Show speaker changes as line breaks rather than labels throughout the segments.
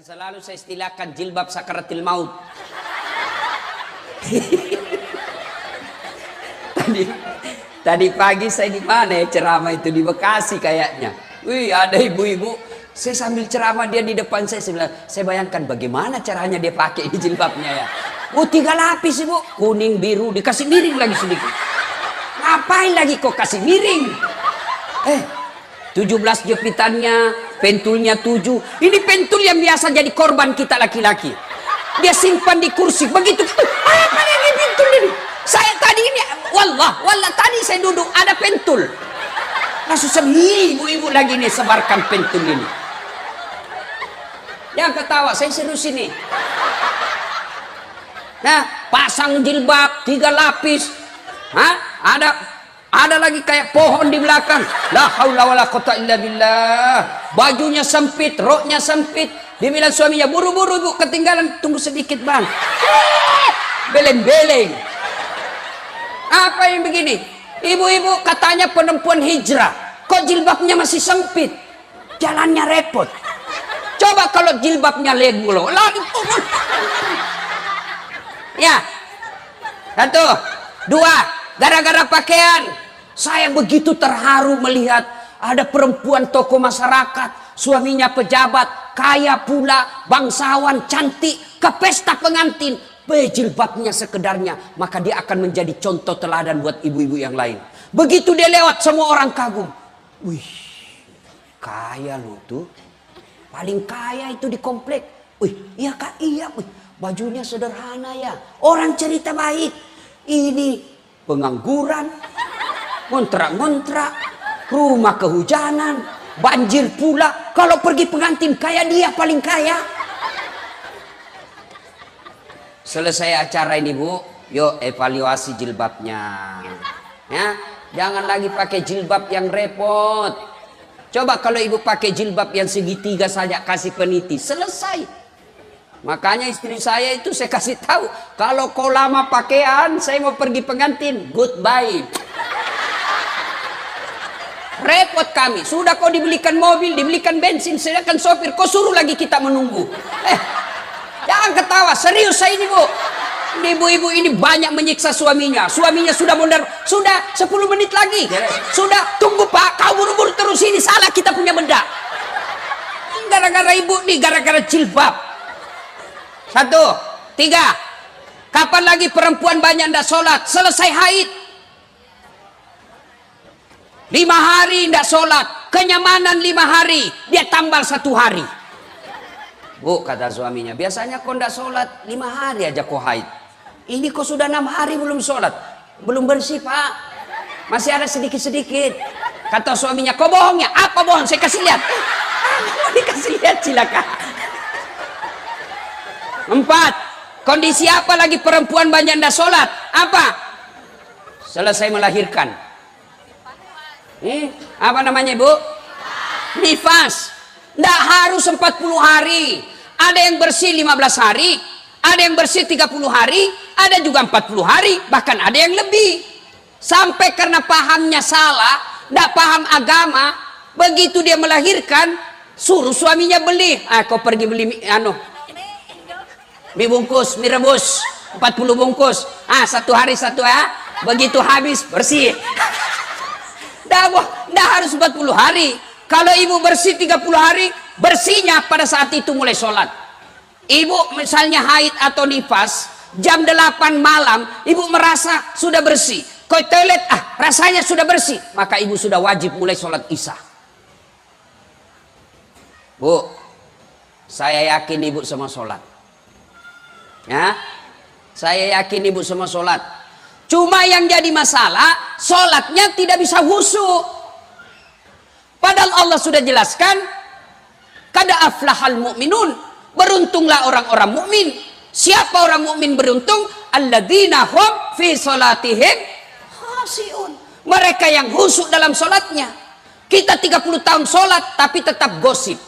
selalu saya istilahkan jilbab sakaratil maut. Tadi pagi saya di mana ya ceramah itu, di Bekasi kayaknya. Wih, ada ibu-ibu. Saya sambil ceramah dia di depan saya bilang, saya bayangkan bagaimana caranya dia pakai ini jilbabnya ya. Oh, 3 lapis ibu, kuning, biru, dikasih miring lagi sedikit. Ngapain lagi kok kasih miring? 17 jepitannya, pentulnya 7. Ini pentul yang biasa jadi korban kita laki-laki. Dia simpan di kursi begitu. Apa ini pentul ini? Saya tadi ini, wallah tadi saya duduk ada pentul. Langsung ibu-ibu lagi nih sebarkan pentul ini. Yang ketawa, saya serius ini. Nah, pasang jilbab 3 lapis. Ada lagi kayak pohon di belakang. La haula wala quwata illa billah. Bajunya sempit, roknya sempit. Dia bilang suaminya, buru-buru ibu ketinggalan, tunggu sedikit bang. Beleng-beleng. Apa yang begini? Ibu-ibu katanya perempuan hijrah. Kok jilbabnya masih sempit? Jalannya repot. Coba kalau jilbabnya legulo. Ya. 1, 2. Gara-gara pakaian. Saya begitu terharu melihat ada perempuan tokoh masyarakat, suaminya pejabat, kaya pula, bangsawan, cantik, ke pesta pengantin, jilbabnya sekedarnya, maka dia akan menjadi contoh teladan buat ibu-ibu yang lain. Begitu dia lewat, semua orang kagum. Wih, kaya lu tuh, paling kaya itu di komplek. Wih, iya kak, iya. Wih, bajunya sederhana ya. Orang cerita baik. Ini pengangguran, ngontrak-ngontrak, rumah kehujanan, banjir pula. Kalau pergi pengantin kayak dia paling kaya. Selesai acara ini bu, yuk evaluasi jilbabnya. Ya, jangan lagi pakai jilbab yang repot. Coba kalau ibu pakai jilbab yang segitiga saja, kasih peniti, selesai. Makanya istri saya itu saya kasih tahu, kalau kau lama pakaian, saya mau pergi pengantin, goodbye. Repot kami. Sudah kau dibelikan mobil, dibelikan bensin, sedangkan sopir, kau suruh lagi kita menunggu. Jangan ketawa, serius saya ini bu. Ibu-ibu ini banyak menyiksa suaminya. Suaminya sudah mondar, sudah 10 menit lagi. Sudah, tunggu pak, kau buru-buru terus ini, salah kita punya benda. Gara-gara ibu nih, gara-gara jilbab. 1, 3. Kapan lagi perempuan banyak tidak sholat? Selesai haid 5 hari tidak sholat, kenyamanan 5 hari, dia tambal 1 hari. Bu, kata suaminya, biasanya kau tidak sholat 5 hari aja kau haid. Ini kau sudah 6 hari belum sholat, belum bersih pak, masih ada sedikit-sedikit. Kata suaminya, kau bohong ya? Apa bohong? Saya kasih lihat. Dikasih lihat, silakan. 4. Kondisi apa lagi perempuan banyak tidak sholat? Apa? Selesai melahirkan. Apa namanya ibu? Nifas. Tidak harus 40 hari. Ada yang bersih 15 hari, ada yang bersih 30 hari, ada juga 40 hari, bahkan ada yang lebih. Sampai karena pahamnya salah, tidak paham agama, begitu dia melahirkan, suruh suaminya beli. Kau pergi beli mie bungkus, mie rebus 40 bungkus. 1 hari 1 ya. Begitu habis bersih. Dah harus 40 hari. Kalau ibu bersih 30 hari, bersihnya pada saat itu mulai sholat. Ibu misalnya haid atau nifas, jam 8 malam, ibu merasa sudah bersih. Ke toilet, rasanya sudah bersih. Maka ibu sudah wajib mulai sholat isya. Bu, saya yakin ibu semua sholat. Ya, saya yakin ibu semua sholat. Cuma yang jadi masalah, sholatnya tidak bisa khusyuk. Padahal Allah sudah jelaskan, kada aflahal mu'minun, beruntunglah orang-orang mukmin. Siapa orang mukmin beruntung? Alladzina hum fi sholatihim khashi'un. Mereka yang khusyuk dalam sholatnya. Kita 30 tahun sholat tapi tetap gosip.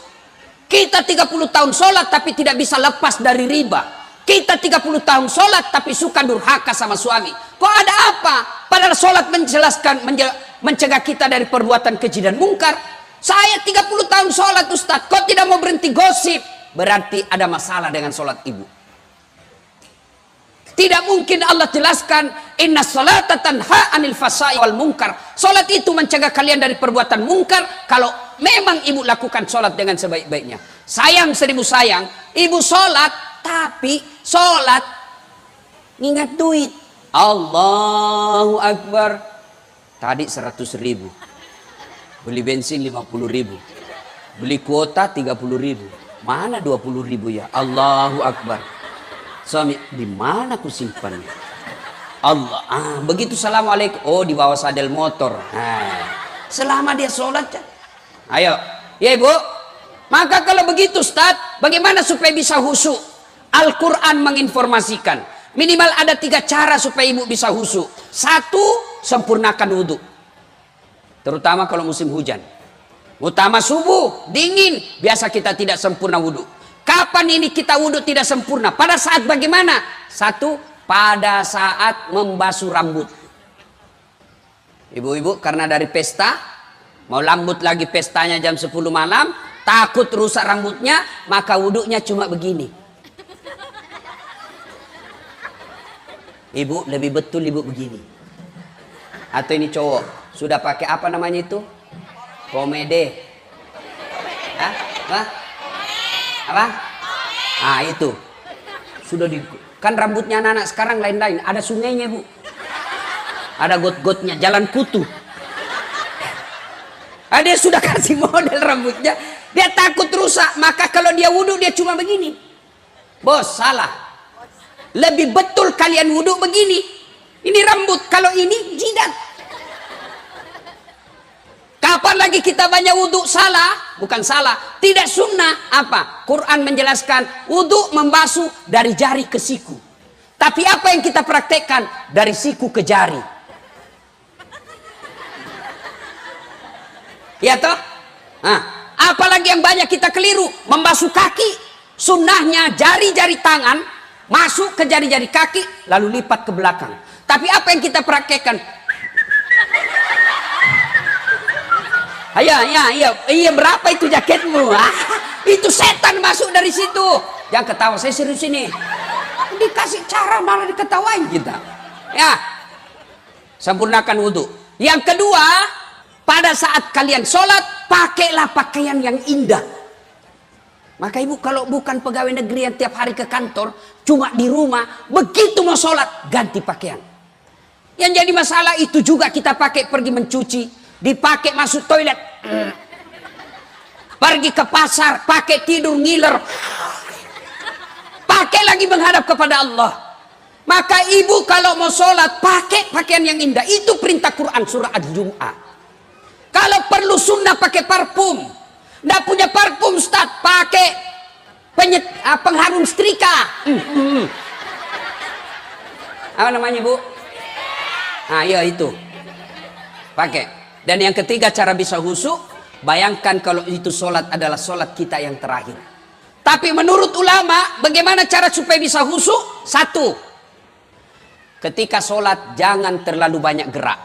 Kita 30 tahun sholat tapi tidak bisa lepas dari riba. Kita 30 tahun sholat tapi suka durhaka sama suami. Kok ada apa? Padahal sholat menjelaskan, mencegah kita dari perbuatan keji dan mungkar. Saya 30 tahun sholat Ustaz, kok tidak mau berhenti gosip? berarti ada masalah dengan sholat ibu. Tidak mungkin Allah jelaskan inna salata tanha anil fasai wal munkar. Sholat itu mencegah kalian dari perbuatan mungkar. Kalau memang ibu lakukan sholat dengan sebaik-baiknya. Sayang seribu sayang, ibu sholat tapi sholat ngingat duit. Allahu Akbar. Tadi 100.000. Beli bensin 50.000. Beli kuota 30.000. Mana 20.000 ya? Allahu Akbar. Suami, di mana aku simpannya? Allah, begitu assalamualaikum. Oh, di bawah sadel motor. Selama dia sholat, ayo, ya ibu. Maka kalau begitu, Ustaz, bagaimana supaya bisa khusyuk? Al-Quran menginformasikan minimal ada 3 cara supaya ibu bisa khusyuk. 1, sempurnakan wudhu. Terutama kalau musim hujan. Utama subuh, dingin, biasa kita tidak sempurna wudhu. Kapan ini kita wudhu tidak sempurna? Pada saat bagaimana? 1, pada saat membasuh rambut. Ibu-ibu karena dari pesta, mau lambut lagi pestanya jam 10 malam, takut rusak rambutnya, maka wudhunya cuma begini. Ibu lebih betul ibu begini. Atau ini cowok, sudah pakai apa namanya itu? Pomade. Hah? Hah? Apa? Itu sudah kan rambutnya anak-anak sekarang lain-lain, ada sungainya bu, ada got-gotnya, jalan kutu. Dia sudah kasih model rambutnya, dia takut rusak, maka kalau dia wudhu dia cuma begini. Bos salah, lebih betul kalian wudhu begini. Ini rambut, kalau ini jidat. Kapan lagi kita banyak wudhu salah? Bukan salah, tidak sunnah. Apa? Quran menjelaskan wudhu membasuh dari jari ke siku. Tapi apa yang kita praktekkan? Dari siku ke jari. Ya toh? Apalagi yang banyak kita keliru, membasuh kaki. Sunnahnya jari-jari tangan masuk ke jari-jari kaki lalu lipat ke belakang. Tapi apa yang kita praktekkan? Iya, berapa itu jaketmu? Itu setan masuk dari situ. Jangan ketawa, saya serius ini. Dikasih cara malah diketawain kita. Ya, sempurnakan wudhu. Yang kedua, pada saat kalian sholat, pakailah pakaian yang indah. Maka ibu kalau bukan pegawai negeri yang tiap hari ke kantor, cuma di rumah, begitu mau sholat, ganti pakaian. Yang jadi masalah itu juga kita pakai pergi mencuci, dipakai masuk toilet, pergi ke pasar, pakai tidur ngiler, pakai lagi menghadap kepada Allah. Maka ibu kalau mau sholat pakai pakaian yang indah. Itu perintah Quran surah Al-Jum'ah. Kalau perlu sunnah pakai parfum. Nggak punya parfum Ustaz, pakai pengharum setrika. Apa namanya bu? Ya itu pakai. Dan yang ketiga cara bisa khusyuk, bayangkan kalau itu sholat adalah sholat kita yang terakhir. Tapi menurut ulama, bagaimana cara supaya bisa khusyuk? 1, ketika sholat jangan terlalu banyak gerak.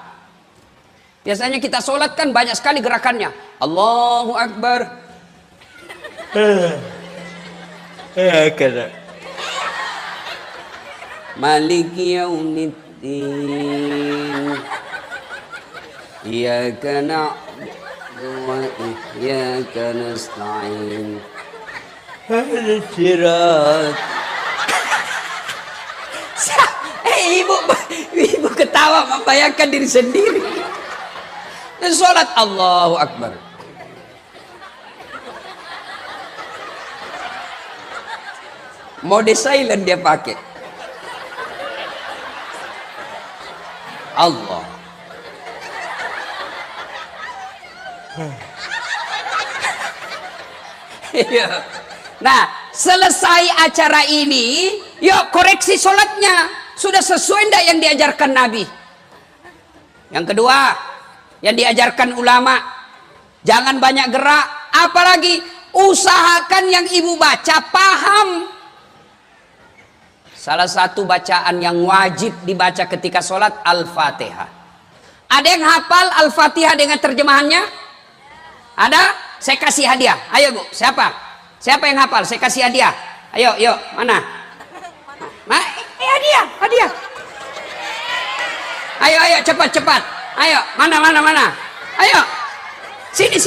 Biasanya kita sholat kan banyak sekali gerakannya. Allahu Akbar. Maliki yaumiddin. Iyyaka na'budu wa iyyaka nasta'in. Ihdinas sirat. Ibu ketawa membayangkan diri sendiri. Dan sholat Allahu Akbar. Mode silent dia pakai. Allah. Nah, selesai acara ini, yuk koreksi sholatnya. Sudah sesuai enggak yang diajarkan Nabi? Yang kedua, yang diajarkan ulama, jangan banyak gerak. Apalagi usahakan yang ibu baca paham. Salah satu bacaan yang wajib dibaca ketika sholat Al-Fatihah. Ada yang hafal Al-Fatihah dengan terjemahannya? Ada? Saya kasih hadiah. Ayo bu, siapa? Siapa yang hafal? Saya kasih hadiah. Ayo, yuk, mana? Hadiah. Ayo, cepat. Ayo, mana? Ayo. Sini.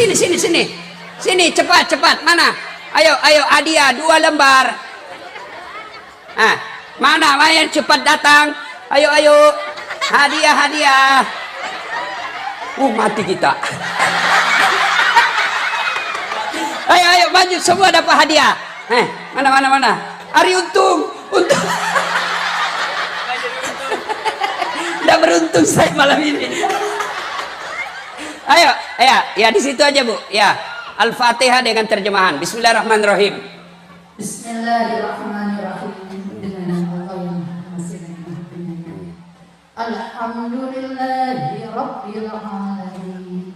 Sini, cepat. Mana? Ayo, hadiah 2 lembar. Mana yang cepat datang? Ayo. Hadiah. Mati kita. Ayo, maju semua dapat hadiah. Mana? Ari untung. Udah beruntung saya malam ini. Ayo, ya di situ aja, Bu. Ya, Al-Fatihah dengan terjemahan. Bismillahirrahmanirrahim.
Bismillahirrahmanirrahim. Alhamdulillahi Rabbil Alamin.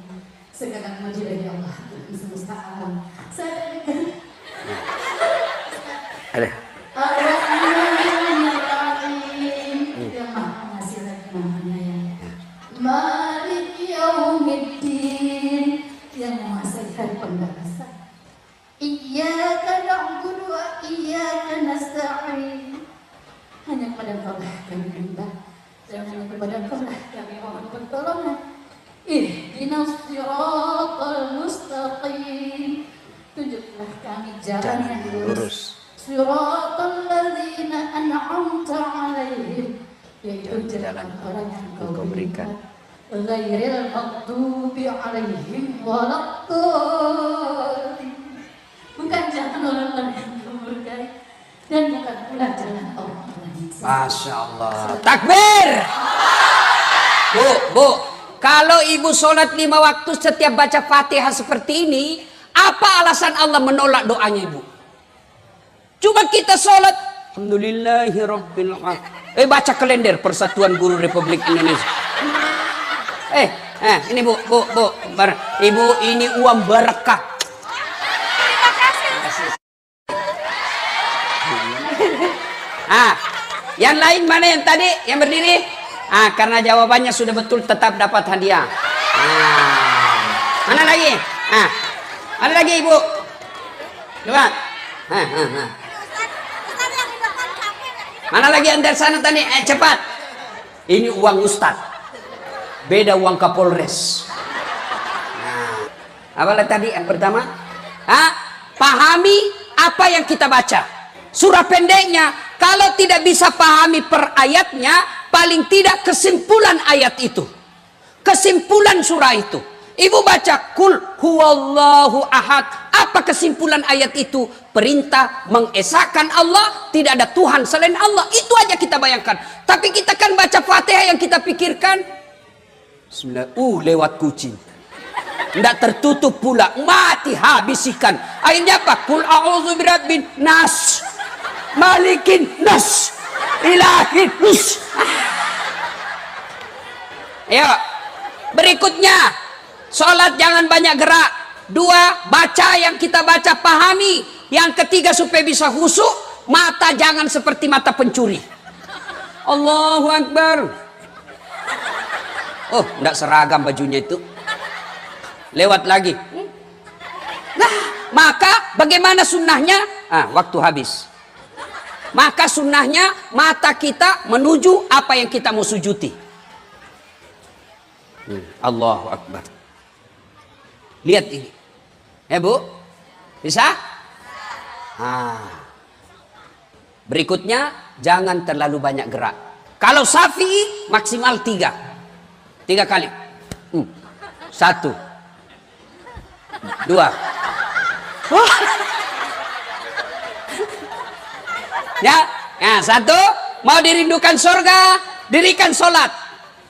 Segala puji bagi Allah Tuhan semesta alam. Ar-Rahmanir-Rahim. Yang Maha Pengasih lagi Maha Penyayang. Malik Yaumiddin. Yang menguasai hari pembalasan. Iyyaka na'budu wa iyyaka nasta'in. Hanya kepada Allah kami menyembah. Dan hanya kepada Allah kami mohon pertolongan. Ihdinas siratal mustaqim. Tunjuklah kami jalan yang lurus. Siratal ladzina an'amta 'alaihim, yaitu jalan orang yang Kau berikan. Ghairil maghdubi 'alaihim waladdallin. Bukan jalan orang yang Kau murkai dan bukan pula jalan orang-orang yang sesat.
Masya Allah. Takbir. Bu, kalau ibu sholat 5 waktu setiap baca Fatihah seperti ini, apa alasan Allah menolak doanya ibu? Coba kita sholat, alhamdulillahirabbil alamin. Baca kalender Persatuan Guru Republik Indonesia. Ini bu, ibu ini uang berkah. Yang lain mana yang tadi yang berdiri? Karena jawabannya sudah betul tetap dapat hadiah. Mana lagi? Ada lagi ibu? Coba. Mana lagi yang dari sana tadi? Cepat. Ini uang Ustaz. Beda uang Kapolres. Apalah tadi yang pertama? Pahami apa yang kita baca. Surah pendeknya, kalau tidak bisa pahami per ayatnya, paling tidak kesimpulan ayat itu. Kesimpulan surah itu. Ibu baca kul huwallahu ahad. Apa kesimpulan ayat itu? Perintah mengesahkan Allah, tidak ada Tuhan selain Allah. Itu aja kita bayangkan. Tapi kita kan baca Fatihah yang kita pikirkan Bismillah, lewat kucing. Tidak tertutup pula, mati habis ikan. Akhirnya apa? Kul a'udzu birabbin nas, malikin nas, ilahin nas. Ayo, berikutnya, sholat jangan banyak gerak. 2, baca yang kita baca pahami. Yang ketiga, supaya bisa khusyuk, mata jangan seperti mata pencuri. Allahu Akbar. Enggak seragam bajunya itu. Lewat lagi. Nah, maka bagaimana sunnahnya? Waktu habis. Maka sunnahnya mata kita menuju apa yang kita mau sujuti. Allahu Akbar. Lihat ini. Ya Bu? Bisa? Berikutnya, jangan terlalu banyak gerak. Kalau Syafi'i maksimal 3 kali. 1, 2. Ya, 1, mau dirindukan surga, dirikan sholat.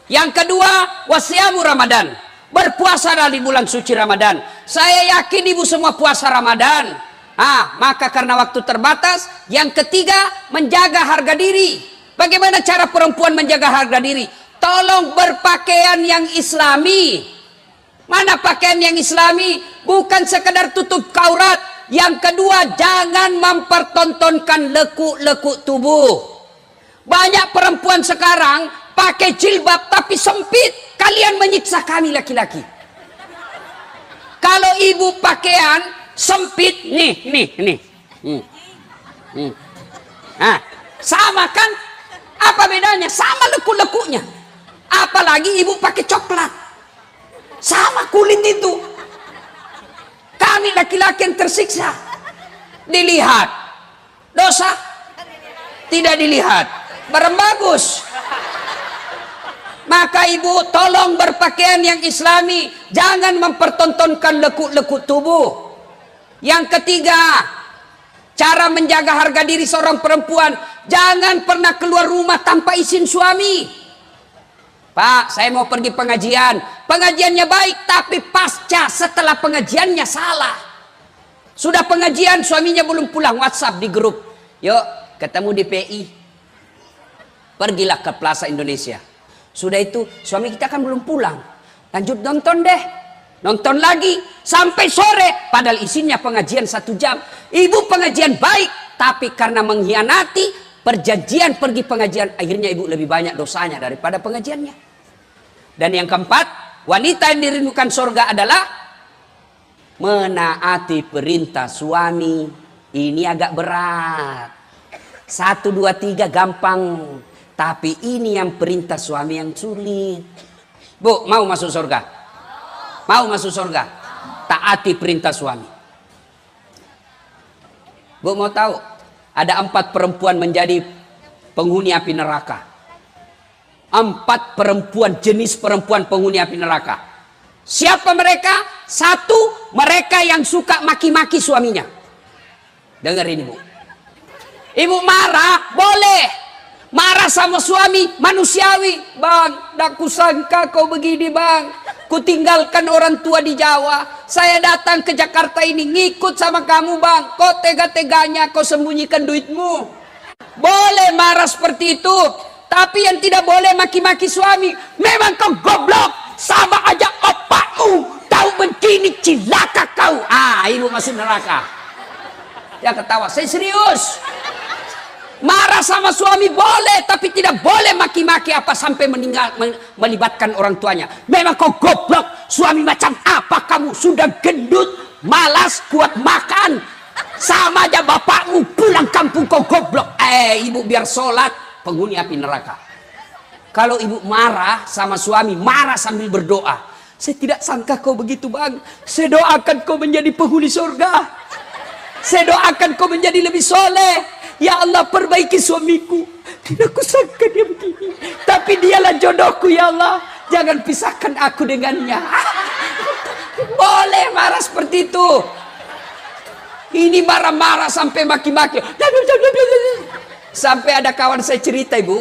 Yang kedua, wasiamu Ramadan, berpuasa dari bulan suci Ramadan. Saya yakin ibu semua puasa Ramadan. Maka karena waktu terbatas. Yang ketiga, menjaga harga diri. Bagaimana cara perempuan menjaga harga diri? Tolong berpakaian yang islami. Mana pakaian yang islami? Bukan sekedar tutup aurat. Yang kedua, jangan mempertontonkan lekuk-lekuk tubuh. Banyak perempuan sekarang pakai jilbab tapi sempit. Kalian menyiksa kami laki-laki. Kalau ibu pakaian sempit nih. Nah, sama kan? Apa bedanya? Sama lekuk-lekuknya. Apalagi ibu pakai coklat. Sama kulit itu. Kami laki-laki yang tersiksa. Dilihat. Dosa? Tidak dilihat. Barang bagus. Maka ibu tolong berpakaian yang islami. Jangan mempertontonkan lekuk-lekuk tubuh. Yang ketiga, cara menjaga harga diri seorang perempuan. Jangan pernah keluar rumah tanpa izin suami. Pak, saya mau pergi pengajian. Pengajiannya baik, tapi pasca setelah pengajiannya salah. Sudah pengajian, suaminya belum pulang. WhatsApp di grup. Yuk, ketemu di PI. Pergilah ke Plaza Indonesia. Sudah itu, suami kita kan belum pulang. Lanjut nonton deh. Nonton lagi sampai sore. Padahal isinya pengajian 1 jam. Ibu pengajian baik, tapi karena mengkhianati perjanjian pergi pengajian, akhirnya ibu lebih banyak dosanya daripada pengajiannya. Dan yang keempat, wanita yang dirindukan surga adalah menaati perintah suami. Ini agak berat. 1, 2, 3 gampang. Tapi ini yang perintah suami yang sulit. Bu, mau masuk surga? Mau masuk surga? Taati perintah suami. Bu mau tahu? Ada 4 perempuan menjadi penghuni api neraka. 4 perempuan, jenis perempuan penghuni api neraka. Siapa mereka? 1, mereka yang suka maki-maki suaminya. Dengerin ibu. Ibu marah, boleh. Marah sama suami, manusiawi. Bang, dak kusangka kau begini bang. Kutinggalkan orang tua di Jawa. Saya datang ke Jakarta ini ngikut sama kamu bang. Kau tega-teganya kau sembunyikan duitmu. Boleh marah seperti itu. Tapi yang tidak boleh maki-maki suami. Memang kau goblok. Sama aja opakmu. Tahu begini cilaka kau. Ah, ibu masuk neraka. Dia ketawa, saya serius. Marah sama suami boleh, tapi tidak boleh maki-maki apa sampai melibatkan orang tuanya. Memang kau goblok, suami macam apa kamu? Sudah gendut, malas, kuat makan. Sama aja bapakmu, pulang kampung kau goblok. Ibu biar sholat, penghuni api neraka. Kalau ibu marah sama suami, marah sambil berdoa. Saya tidak sangka kau begitu bang. Saya doakan kau menjadi penghuni surga. Saya doakan kau menjadi lebih soleh. Ya Allah, perbaiki suamiku. Tidak kusangka dia begini. Tapi dialah jodohku ya Allah. Jangan pisahkan aku dengannya. Boleh marah seperti itu. Ini marah-marah sampai maki-maki. Sampai ada kawan saya cerita ibu.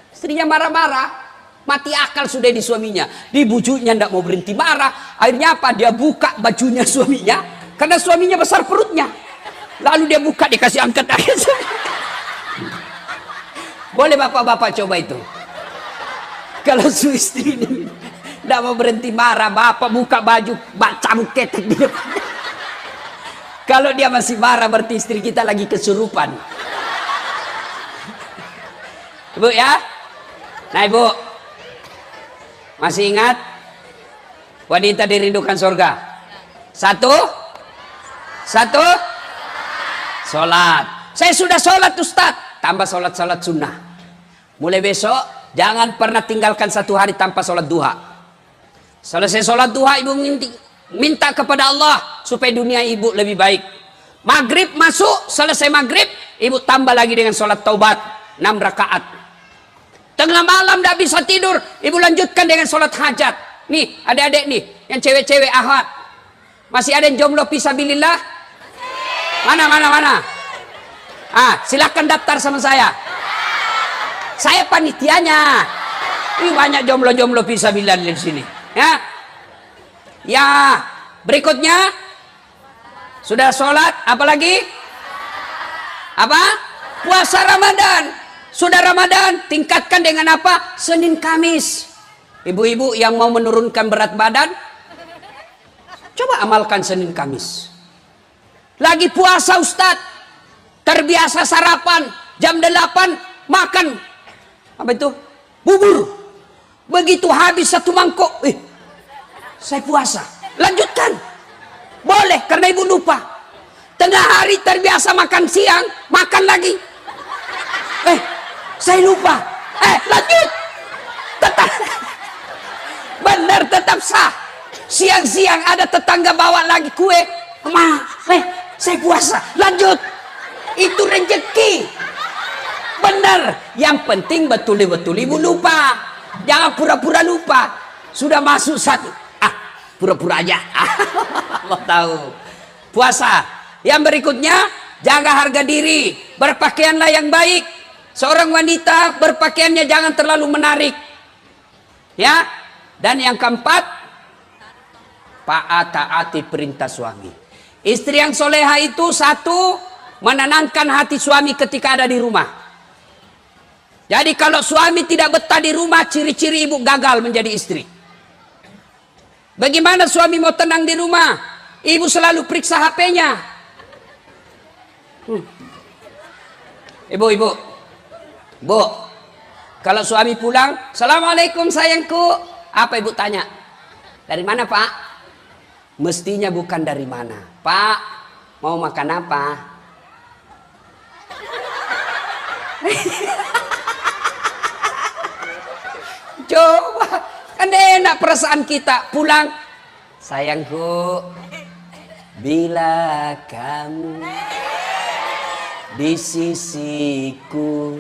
Istrinya marah-marah. Mati akal sudah di suaminya. Di bujuknya tidak mau berhenti marah. Akhirnya apa? Dia buka bajunya suaminya. Karena suaminya besar perutnya. Lalu dia buka, dikasih angkat. Boleh bapak-bapak coba itu. Kalau su istri ini tidak mau berhenti marah, bapak buka baju, cabut ketek di depan. Kalau dia masih marah, berarti istri kita lagi kesurupan. Ibu ya. Nah ibu, masih ingat wanita dirindukan surga? Satu. Sholat. Saya sudah sholat Ustaz. Tambah sholat sunnah. Mulai besok jangan pernah tinggalkan 1 hari tanpa sholat duha. Selesai sholat duha ibu minta kepada Allah supaya dunia ibu lebih baik. Maghrib masuk, selesai maghrib ibu tambah lagi dengan sholat taubat 6 rakaat. Tengah malam tidak bisa tidur, ibu lanjutkan dengan sholat hajat. Nih adik-adik nih yang cewek-cewek ahad. Masih ada yang jomblo fisabilillah? Mana? Silakan daftar sama saya. Saya panitianya. Ini banyak jomblo-jomblo fisabilillah di sini. Ya, berikutnya sudah sholat, apalagi? Apa? Puasa Ramadan. Sudah Ramadan, tingkatkan dengan apa? Senin Kamis. Ibu-ibu yang mau menurunkan berat badan, coba amalkan Senin Kamis. Lagi puasa Ustadz, terbiasa sarapan jam 8 makan apa itu? Bubur. Begitu habis 1 mangkok, saya puasa. Lanjutkan. Boleh, karena ibu lupa. Tengah hari terbiasa makan siang, makan lagi. Saya lupa. Lanjut. Tetap. Benar, tetap sah. Siang-siang ada tetangga bawa lagi kue. Saya puasa. Lanjut. Itu rezeki. Benar. Yang penting betul-betul ibu lupa. Jangan pura-pura lupa. Sudah masuk satu. Pura-pura aja. Allah tahu. Puasa. Yang berikutnya, jaga harga diri. Berpakaianlah yang baik. Seorang wanita berpakaiannya jangan terlalu menarik. Ya. Dan yang keempat, taati perintah suami. Istri yang soleha itu satu, menenangkan hati suami ketika ada di rumah. Jadi kalau suami tidak betah di rumah, ciri-ciri ibu gagal menjadi istri. Bagaimana suami mau tenang di rumah? Ibu selalu periksa HP-nya. Ibu, kalau suami pulang, Assalamualaikum sayangku. Apa ibu tanya? Dari mana pak? Mestinya bukan dari mana. Pak, mau makan apa? Coba, kan enak perasaan kita pulang. Sayangku, bila kamu di sisiku,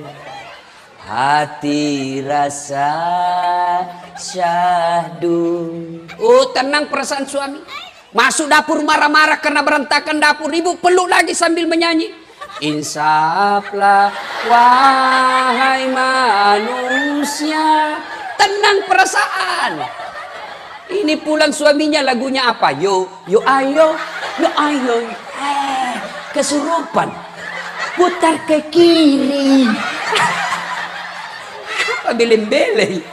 hati rasa syahdu. Tenang perasaan suami. Masuk dapur marah-marah karena berantakan dapur. Ibu peluk lagi sambil menyanyi. Insaflah wahai manusia. Tenang perasaan. Ini pulang suaminya lagunya apa? Yo ayo. Kesurupan. Putar ke kiri. Beleng-beleng.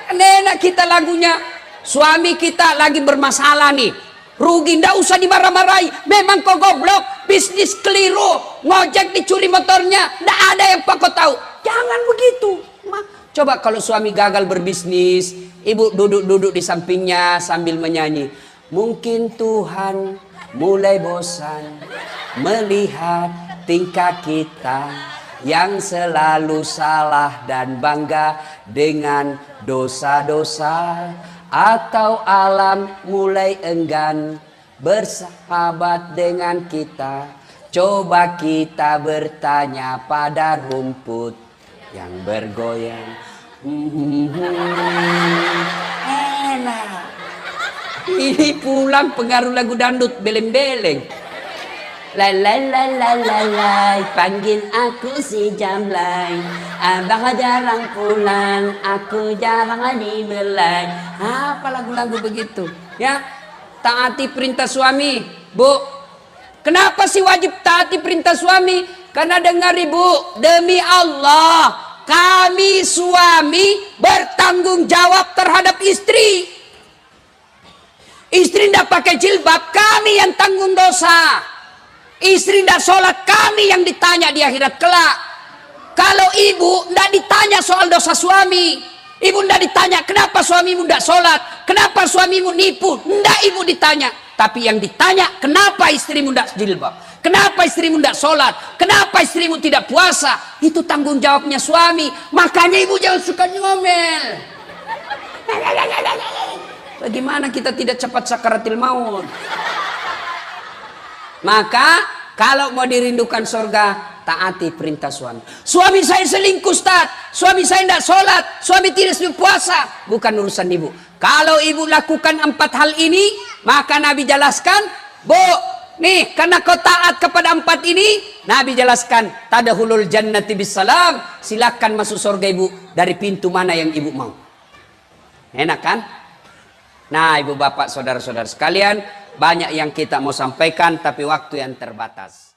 Enak kita lagunya. Suami kita lagi bermasalah nih. Rugi, ndak usah dimarah-marahi. Memang kau goblok, bisnis keliru, ngojek dicuri motornya, ndak ada yang kau tahu. Jangan begitu. Coba kalau suami gagal berbisnis, ibu duduk-duduk di sampingnya sambil menyanyi. Mungkin Tuhan mulai bosan melihat tingkah kita yang selalu salah dan bangga dengan dosa-dosa, atau alam mulai enggan bersahabat dengan kita. Coba kita bertanya pada rumput yang bergoyang. Enak. Ini pulang pengaruh lagu dangdut beleng-beleng. Panggil aku si Jamlay. Abang jarang pulang, aku jarang dibelai. Apa lagu-lagu begitu? Ya, taati perintah suami, Bu. Kenapa sih wajib taati perintah suami? Karena dengar ibu, demi Allah, kami suami bertanggung jawab terhadap istri. Istri tidak pakai jilbab, kami yang tanggung dosa. Istri tidak sholat, kami yang ditanya di akhirat kelak. Kalau ibu tidak ditanya soal dosa suami, ibu tidak ditanya kenapa suamimu tidak sholat, kenapa suamimu nipu, tidak ibu ditanya. Tapi yang ditanya, kenapa istrimu tidak jilbab, kenapa istrimu tidak sholat, kenapa istrimu tidak puasa. Itu tanggung jawabnya suami. Makanya ibu jangan suka ngomel. Bagaimana kita tidak cepat sakaratil maut? Maka kalau mau dirindukan surga, taati perintah suami. Suami saya selingkuh, Ustaz. Suami saya tidak sholat, suami tidak puasa. Bukan urusan ibu. Kalau ibu lakukan 4 hal ini, maka Nabi jelaskan, Bu, nih karena kau taat kepada 4 ini, Nabi jelaskan, tadkhulul jannati bisalam. Silakan masuk surga ibu dari pintu mana yang ibu mau. Enak kan? Nah, ibu bapak, saudara-saudara sekalian, banyak yang kita mau sampaikan, tapi waktu yang terbatas.